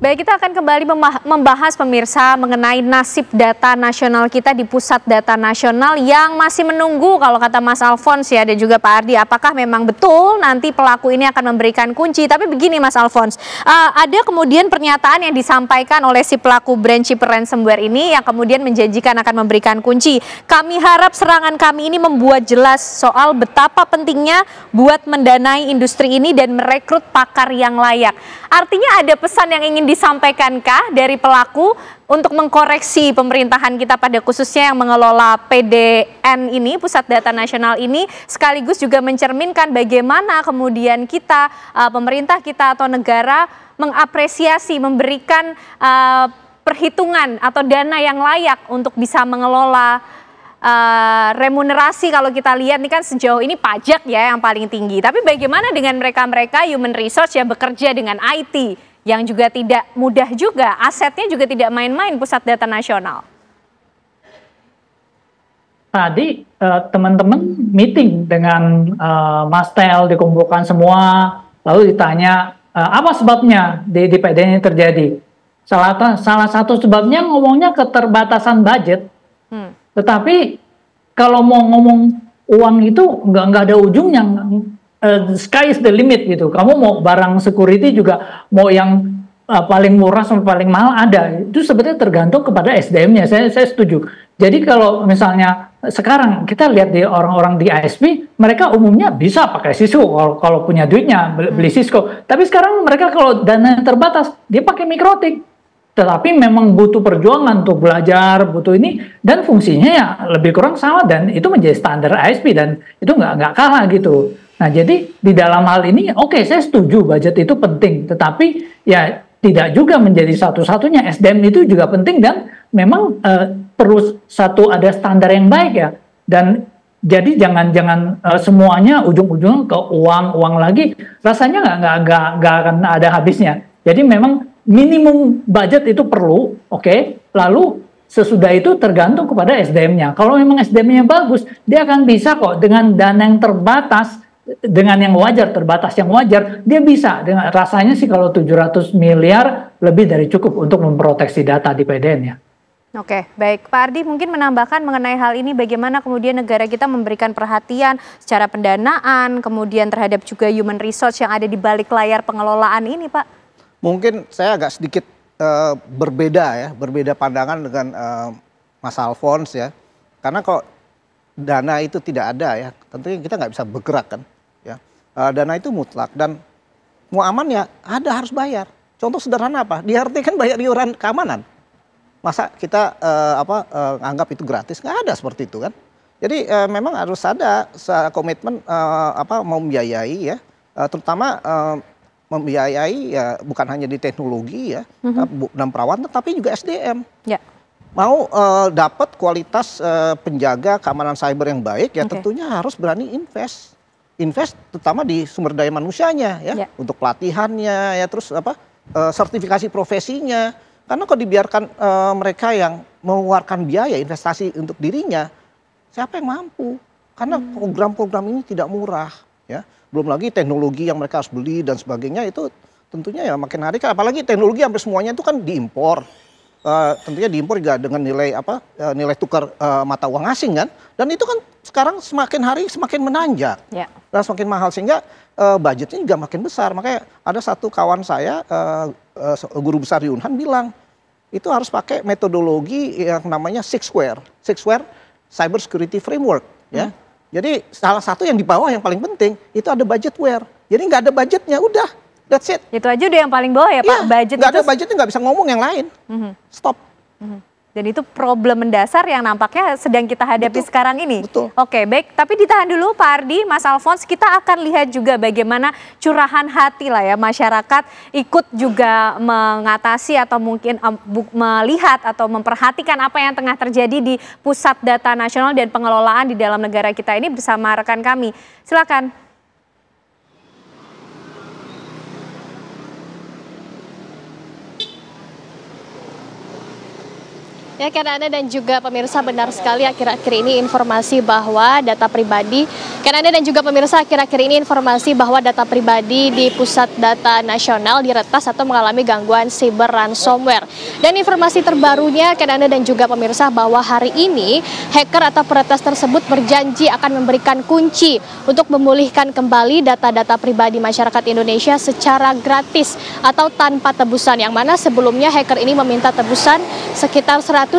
Baik, kita akan kembali membahas pemirsa mengenai nasib data nasional kita di Pusat Data Nasional yang masih menunggu kalau kata Mas Alphonse ya dan juga Pak Ardi, apakah memang betul nanti pelaku ini akan memberikan kunci. Tapi begini Mas Alphonse, ada kemudian pernyataan yang disampaikan oleh si pelaku brand chip ransomware ini yang kemudian menjanjikan akan memberikan kunci. Kami harap serangan kami ini membuat jelas soal betapa pentingnya buat mendanai industri ini dan merekrut pakar yang layak. Artinya ada pesan yang ingin disampaikankah dari pelaku untuk mengkoreksi pemerintahan kita pada khususnya yang mengelola PDN ini, Pusat Data Nasional ini, sekaligus juga mencerminkan bagaimana kemudian kita, pemerintah kita atau negara mengapresiasi, memberikan perhitungan atau dana yang layak untuk bisa mengelola remunerasi. Kalau kita lihat nih kan sejauh ini pajak ya yang paling tinggi. Tapi bagaimana dengan mereka-mereka human resource yang bekerja dengan IT yang juga tidak mudah juga, asetnya juga tidak main-main Pusat Data Nasional. Tadi teman-teman meeting dengan Mas Tel, dikumpulkan semua, lalu ditanya apa sebabnya di PDN ini terjadi. Salah satu sebabnya ngomongnya keterbatasan budget. Tetapi kalau mau ngomong uang itu nggak ada ujungnya, sky is the limit gitu. Kamu mau barang security juga, mau yang paling murah sampai paling mahal ada. Itu sebenarnya tergantung kepada SDM-nya. Saya setuju. Jadi kalau misalnya sekarang kita lihat di orang-orang di ISP, mereka umumnya bisa pakai Cisco kalau punya duitnya beli Cisco. Tapi sekarang mereka kalau dana terbatas, dia pakai Mikrotik. Tetapi memang butuh perjuangan untuk belajar, butuh ini, dan fungsinya ya lebih kurang sama, dan itu menjadi standar ISP, dan itu nggak kalah gitu. Nah, jadi di dalam hal ini, oke, saya setuju budget itu penting, tetapi ya tidak juga menjadi satu-satunya. SDM itu juga penting, dan memang perlu ada standar yang baik ya. Dan jadi jangan semuanya ujung-ujungnya ke uang lagi, rasanya nggak akan ada habisnya. Jadi memang minimum budget itu perlu, oke. Lalu sesudah itu tergantung kepada SDM-nya. Kalau memang SDM-nya bagus, dia akan bisa kok dengan dana yang terbatas, dengan yang wajar, terbatas yang wajar, dia bisa. Dengan rasanya sih kalau 700 miliar lebih dari cukup untuk memproteksi data di PDN ya. Oke, baik. Pak Ardi mungkin menambahkan mengenai hal ini, bagaimana kemudian negara kita memberikan perhatian secara pendanaan, kemudian terhadap juga human resource yang ada di balik layar pengelolaan ini, Pak? Mungkin saya agak sedikit berbeda pandangan dengan Mas Alphonse ya. Karena kalau dana itu tidak ada ya, tentunya kita nggak bisa bergerak kan. Ya, dana itu mutlak dan mau aman ya harus bayar. Contoh sederhana apa? Di RT kan bayar iuran keamanan. Masa kita anggap itu gratis? Nggak ada seperti itu kan. Jadi memang harus ada komitmen membiayai ya, terutama membiayai ya bukan hanya di teknologi ya, dan perawatan, tapi juga SDM. Ya. Mau dapat kualitas penjaga keamanan cyber yang baik ya tentunya harus berani invest terutama di sumber daya manusianya ya, untuk pelatihannya ya, terus sertifikasi profesinya. Karena kalau dibiarkan mereka yang mengeluarkan biaya investasi untuk dirinya, siapa yang mampu? Karena program-program ini tidak murah ya. Belum lagi teknologi yang mereka harus beli dan sebagainya, itu tentunya ya makin hari, apalagi teknologi hampir semuanya itu kan diimpor. Tentunya diimpor juga dengan nilai tukar mata uang asing kan. Dan itu kan sekarang semakin hari semakin menanjak. Dan semakin mahal, sehingga budgetnya juga makin besar. Makanya ada satu kawan saya, guru besar di Unhan, bilang itu harus pakai metodologi yang namanya Six Square Cyber Security Framework ya. Jadi salah satu yang di bawah yang paling penting itu ada budgetware. Jadi nggak ada budgetnya, udah, that's it. Itu aja udah yang paling bawah ya Pak. Budget nggak ada budgetnya, nggak bisa ngomong yang lain. Stop. Dan itu problem mendasar yang nampaknya sedang kita hadapi sekarang ini. Betul. Oke, baik. Tapi ditahan dulu Pak Ardi, Mas Alphonse, kita akan lihat juga bagaimana curahan hati lah ya masyarakat ikut juga mengatasi atau mungkin melihat atau memperhatikan apa yang tengah terjadi di Pusat Data Nasional dan pengelolaan di dalam negara kita ini bersama rekan kami. Silakan. Ya, karena Anda dan juga pemirsa benar sekali akhir-akhir ini informasi bahwa data pribadi, karena Anda dan juga pemirsa akhir-akhir ini informasi bahwa data pribadi di Pusat Data Nasional diretas atau mengalami gangguan cyber ransomware. Dan informasi terbarunya karena Anda dan juga pemirsa bahwa hari ini hacker atau peretas tersebut berjanji akan memberikan kunci untuk memulihkan kembali data-data pribadi masyarakat Indonesia secara gratis atau tanpa tebusan, yang mana sebelumnya hacker ini meminta tebusan sekitar 131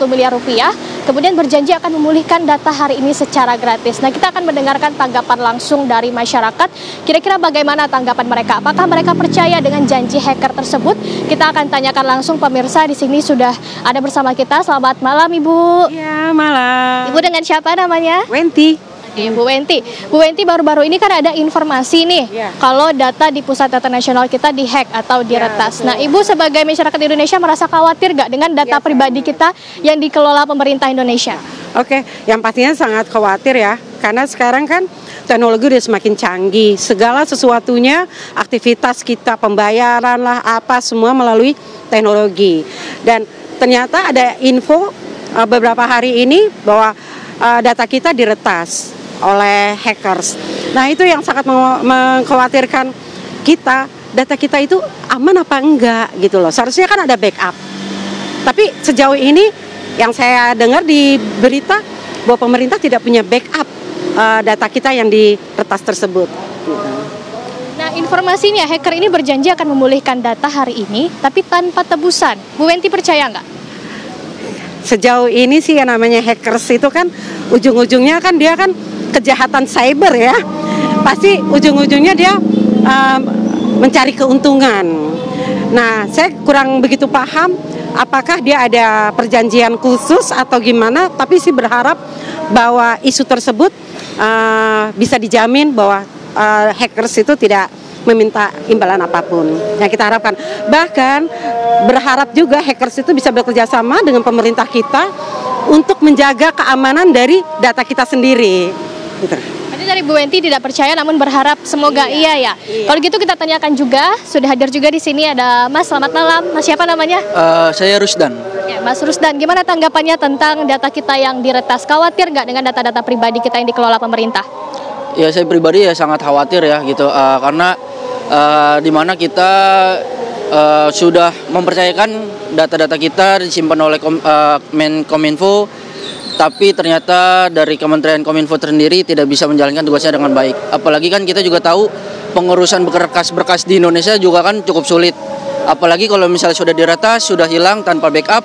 miliar rupiah, kemudian berjanji akan memulihkan data hari ini secara gratis. Nah, kita akan mendengarkan tanggapan langsung dari masyarakat. Kira-kira bagaimana tanggapan mereka? Apakah mereka percaya dengan janji hacker tersebut? Kita akan tanyakan langsung pemirsa. Di sini sudah ada bersama kita. Selamat malam, Ibu. Ya, malam. Ibu dengan siapa namanya? Wenti. Bu Wenti. Bu Wenti, baru-baru ini kan ada informasi nih, kalau data di Pusat Data Nasional kita dihack atau diretas. Nah, Ibu sebagai masyarakat Indonesia merasa khawatir nggak dengan data pribadi kita yang dikelola pemerintah Indonesia? Oke, yang pastinya sangat khawatir ya, karena sekarang kan teknologi udah semakin canggih. Segala sesuatunya, aktivitas kita, pembayaran lah, apa semua melalui teknologi. Dan ternyata ada info beberapa hari ini bahwa data kita diretas oleh hackers. Nah, itu yang sangat mengkhawatirkan kita. Data kita itu aman apa enggak gitu loh. Seharusnya kan ada backup. Tapi sejauh ini yang saya dengar di berita bahwa pemerintah tidak punya backup data kita yang diretas tersebut. Nah, informasinya hacker ini berjanji akan memulihkan data hari ini, tapi tanpa tebusan. Bu Wenti percaya nggak? Sejauh ini sih yang namanya hackers itu kan ujung-ujungnya kan dia kan kejahatan cyber ya. Pasti ujung-ujungnya dia mencari keuntungan. Nah, saya kurang begitu paham apakah dia ada perjanjian khusus atau gimana, tapi sih berharap bahwa isu tersebut bisa dijamin bahwa hackers itu tidak meminta imbalan apapun. Yang kita harapkan. Bahkan berharap juga hackers itu bisa bekerja sama dengan pemerintah kita untuk menjaga keamanan dari data kita sendiri. Gitu. Jadi dari Bu Wenti tidak percaya namun berharap semoga iya ya. Kalau gitu kita tanyakan juga, sudah hadir juga di sini ada Mas. Selamat malam. Mas siapa namanya? Saya Rusdan. Ya, Mas Rusdan, gimana tanggapannya tentang data kita yang diretas? Khawatir nggak dengan data-data pribadi kita yang dikelola pemerintah? Ya, saya pribadi ya sangat khawatir ya gitu, karena di mana kita sudah mempercayakan data-data kita disimpan oleh Menkominfo, tapi ternyata dari Kementerian Kominfo sendiri tidak bisa menjalankan tugasnya dengan baik. Apalagi kan kita juga tahu pengurusan berkas-berkas di Indonesia juga kan cukup sulit. Apalagi kalau misalnya sudah diretas, sudah hilang tanpa backup,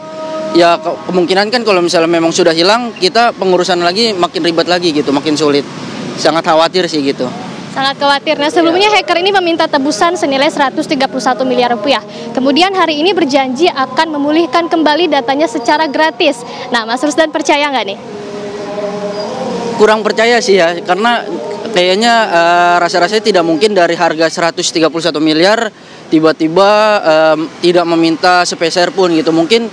ya kemungkinan kan kalau misalnya memang sudah hilang, kita pengurusan lagi makin ribet lagi gitu, makin sulit. Sangat khawatir sih gitu. Sangat khawatir. Nah, sebelumnya hacker ini meminta tebusan senilai 131 miliar rupiah. Kemudian hari ini berjanji akan memulihkan kembali datanya secara gratis. Nah, Mas Rusdan percaya nggak nih? Kurang percaya sih ya, karena kayaknya rasa-rasanya tidak mungkin dari harga 131 miliar tiba-tiba tidak meminta sepeser pun gitu. Mungkin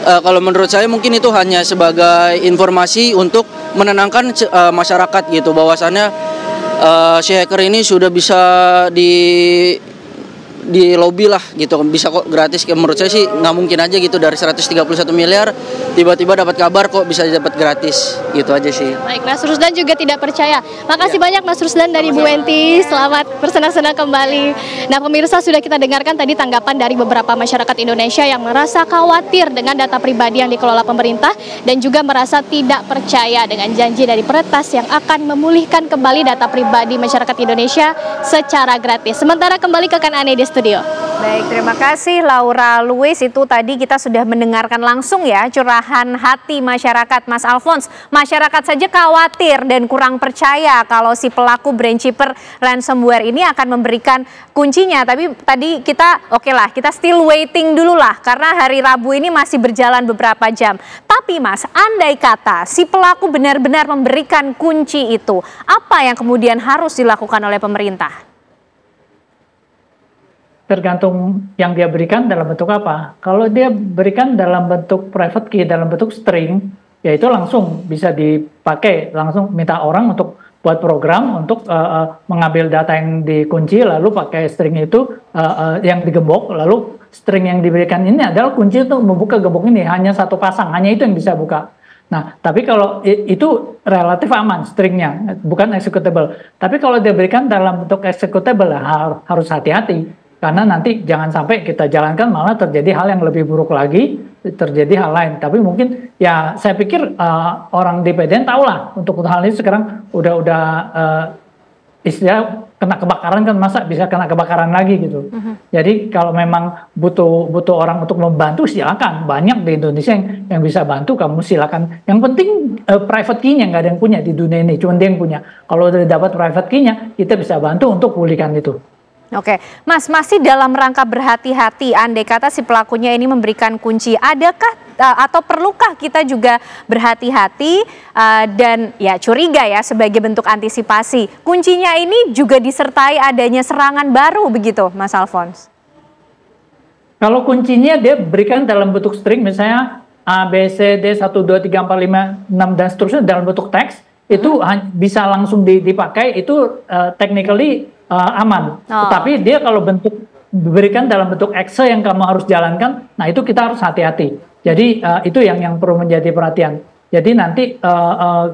kalau menurut saya mungkin itu hanya sebagai informasi untuk menenangkan masyarakat gitu, bahwasannya si hacker ini sudah bisa di lobby lah gitu, bisa kok gratis. Menurut saya sih nggak mungkin aja gitu dari 131 miliar tiba-tiba dapat kabar kok bisa dapat gratis, gitu aja sih. Baik, Mas Rusdan juga tidak percaya. Makasih banyak Mas Rusdan dari Bu Wenti. Selamat bersenang-senang kembali. Nah, pemirsa, sudah kita dengarkan tadi tanggapan dari beberapa masyarakat Indonesia yang merasa khawatir dengan data pribadi yang dikelola pemerintah dan juga merasa tidak percaya dengan janji dari peretas yang akan memulihkan kembali data pribadi masyarakat Indonesia secara gratis. Sementara kembali ke Ane di studio. Baik, terima kasih Laura Luis. Itu tadi kita sudah mendengarkan langsung ya curahan hati masyarakat, Mas Alphonse. Masyarakat saja khawatir dan kurang percaya kalau si pelaku brain chipper ransomware ini akan memberikan kuncinya. Tapi tadi kita oke lah, kita still waiting dulu lah karena hari Rabu ini masih berjalan beberapa jam. Tapi Mas, andai kata si pelaku benar-benar memberikan kunci itu, apa yang kemudian harus dilakukan oleh pemerintah? Tergantung yang dia berikan dalam bentuk apa. Kalau dia berikan dalam bentuk private key, dalam bentuk string, ya itu langsung bisa dipakai, langsung minta orang untuk buat program untuk mengambil data yang dikunci, lalu pakai string itu yang digembok, lalu string yang diberikan ini adalah kunci untuk membuka gembok ini, hanya satu pasang, hanya itu yang bisa buka. Nah, tapi kalau itu relatif aman stringnya, bukan executable. Tapi kalau diberikan dalam bentuk executable harus hati-hati. Karena nanti jangan sampai kita jalankan malah terjadi hal yang lebih buruk lagi, terjadi hal lain. Tapi mungkin ya saya pikir orang di PDN tahu lah untuk hal ini sekarang udah istilah kena kebakaran kan, masa bisa kena kebakaran lagi gitu. Jadi kalau memang butuh orang untuk membantu, silakan. Banyak di Indonesia yang bisa bantu, kamu silakan. Yang penting private key-nya nggak ada yang punya di dunia ini, cuma dia yang punya. Kalau udah dapat private key-nya, kita bisa bantu untuk pulihkan itu. Oke, Mas, masih dalam rangka berhati-hati, andai kata si pelakunya ini memberikan kunci, adakah atau perlukah kita juga berhati-hati dan ya curiga ya sebagai bentuk antisipasi? Kuncinya ini juga disertai adanya serangan baru begitu, Mas Alphonse? Kalau kuncinya dia berikan dalam bentuk string, misalnya A, B, C, D, 1, 2, 3, 4, 5, 6, dan seterusnya dalam bentuk teks, itu bisa langsung dipakai, itu technically aman. Tapi dia kalau diberikan dalam bentuk Excel yang kamu harus jalankan, nah itu kita harus hati-hati. Jadi itu yang perlu menjadi perhatian. Jadi nanti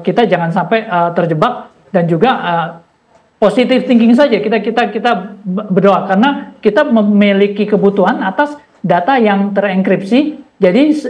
kita jangan sampai terjebak, dan juga positive thinking saja. Kita berdoa karena kita memiliki kebutuhan atas data yang terenkripsi. Jadi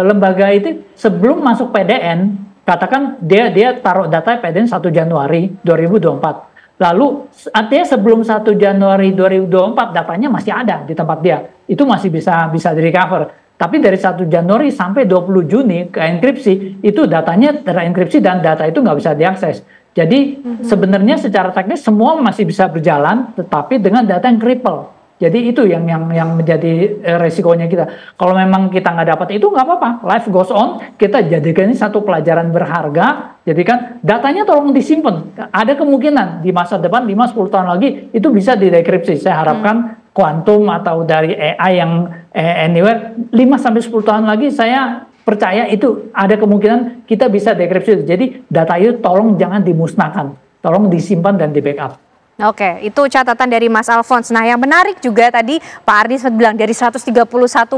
lembaga itu sebelum masuk PDN, katakan dia taruh data PDN 1 Januari 2024. Lalu artinya sebelum 1 Januari 2024 datanya masih ada di tempat dia. Itu masih bisa di-recover. Tapi dari 1 Januari sampai 20 Juni ke enkripsi, itu datanya terenkripsi dan data itu nggak bisa diakses. Jadi sebenarnya secara teknis semua masih bisa berjalan, tetapi dengan data yang cripple. Jadi itu yang menjadi resikonya kita. Kalau memang kita nggak dapat itu nggak apa-apa, life goes on. Kita jadikan ini satu pelajaran berharga. Jadi kan datanya tolong disimpan. Ada kemungkinan di masa depan 5-10 tahun lagi itu bisa didekripsi. Saya harapkan kuantum atau dari AI yang anywhere 5-10 tahun lagi saya percaya itu ada kemungkinan kita bisa dekripsi. Jadi data itu tolong jangan dimusnahkan, tolong disimpan dan di backup. Oke, itu catatan dari Mas Alphonse. Nah, yang menarik juga tadi Pak Ardi sempat bilang dari 131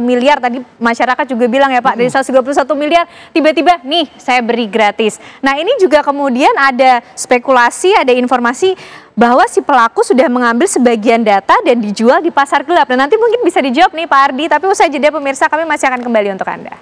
miliar, tadi masyarakat juga bilang ya Pak, dari 131 miliar tiba-tiba nih saya beri gratis. Nah, ini juga kemudian ada spekulasi, ada informasi bahwa si pelaku sudah mengambil sebagian data dan dijual di pasar gelap. Nah, nanti mungkin bisa dijawab nih Pak Ardi, tapi usai jeda pemirsa kami masih akan kembali untuk Anda.